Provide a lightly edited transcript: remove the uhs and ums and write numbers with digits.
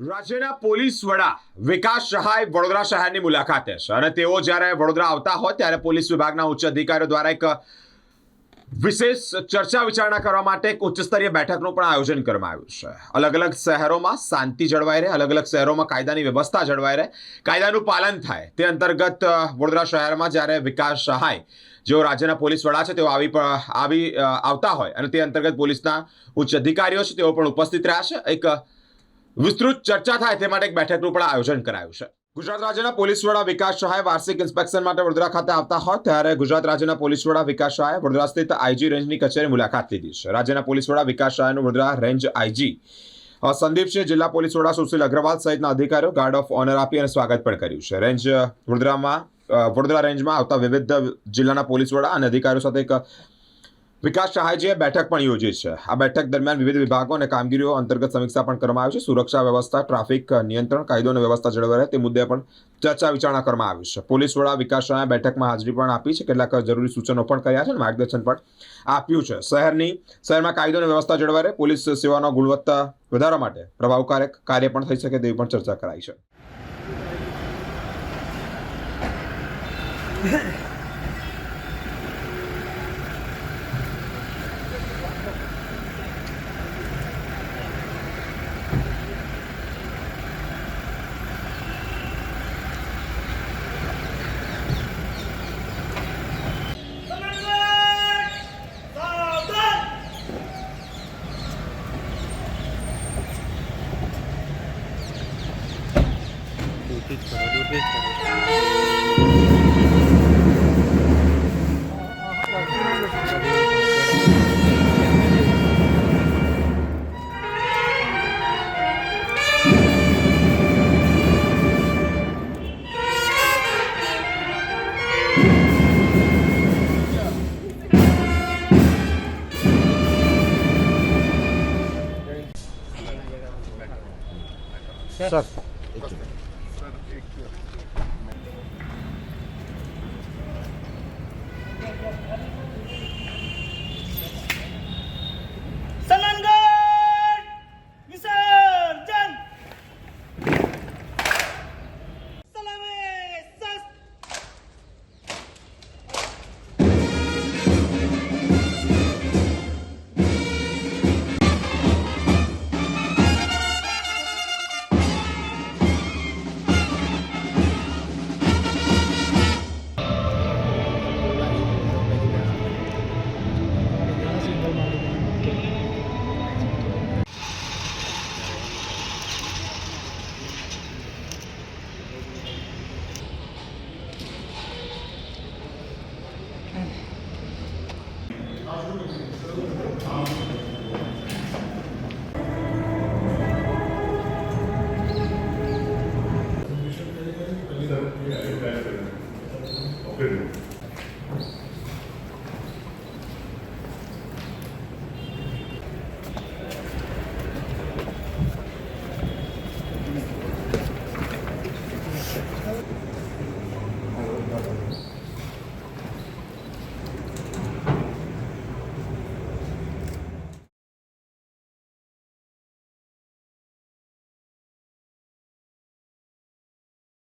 રાજ્યના પોલીસ વડા વિકાસ સહાય વડોદરા શહેરની મુલાકાતે છે અને તેઓ જ્યારે વડોદરા આવતા હોય ત્યારે પોલીસ વિભાગના ઉચ્ચ અધિકારીઓ દ્વારા એક વિશેષ ચર્ચા વિચારણા કરવા માટે એક ઉચ્ચ સ્તરીય બેઠકનું પણ આયોજન કરવામાં આવ્યું છે. અલગ અલગ શહેરોમાં શાંતિ જળવાઈ રહે, અલગ અલગ શહેરોમાં કાયદાની વ્યવસ્થા જળવાઈ રહે, કાયદાનું પાલન થાય તે અંતર્ગત વડોદરા શહેરમાં જ્યારે વિકાસ સહાય જેઓ રાજ્યના પોલીસ વડા છે તેઓ આવતા હોય અને તે અંતર્ગત પોલીસના ઉચ્ચ અધિકારીઓ છે તેઓ પણ ઉપસ્થિત રહ્યા છે. એક વિસ્તૃત ચર્ચા થાય તે માટે એક બેઠકનું પણ આયોજન કરાયું છે. ગુજરાત રાજ્યના પોલીસ વડા વિકાસ સહાય વાર્ષિક ઇન્સ્પેક્શન માટે વડોદરા ખાતે આવતા હોય ત્યારે ગુજરાત રાજ્યના પોલીસ વડા વિકાસ સહાય વડોદરા સ્થિત આઈજી રેન્જની કચેરી મુલાકાત લીધી છે. રાજ્યના પોલીસ વડા વિકાસ સહાયનું વડોદરા રેન્જ આઈજી સંદીપસિંહ, જિલ્લા પોલીસ વડા સુશીલ અગ્રવાલ સહિતના અધિકારીઓ ગાર્ડ ઓફ ઓનર આપી અને સ્વાગત પણ કર્યું છે. વડોદરા રેન્જમાં આવતા વિવિધ જિલ્લાના પોલીસ વડા અને અધિકારીઓ સાથે એક વિકાસ સહાયજીએ બેઠક પણ યોજી છે. આ બેઠક દરમિયાન વિવિધ વિભાગો અને કામગીરીઓ અંતર્ગત સમીક્ષા પણ કરવામાં આવી છે. સુરક્ષા વ્યવસ્થા, ટ્રાફિક નિયંત્રણ, કાયદો અને વ્યવસ્થા જળવાઈ રહે તે મુદ્દે પણ ચર્ચા વિચારણા કરવામાં આવી છે. પોલીસ વડા વિકાસ સહાય બેઠકમાં હાજરી પણ આપી છે. કેટલાક જરૂરી સૂચનો પણ કર્યા છે અને માર્ગદર્શન પણ આપ્યું છે. શહેરમાં કાયદો અને વ્યવસ્થા જળવાઈ રહે, પોલીસ સેવાનો ગુણવત્તા વધારવા માટે પ્રભાવકારક કાર્ય પણ થઈ શકે તેવી પણ ચર્ચા કરાઈ છે. सर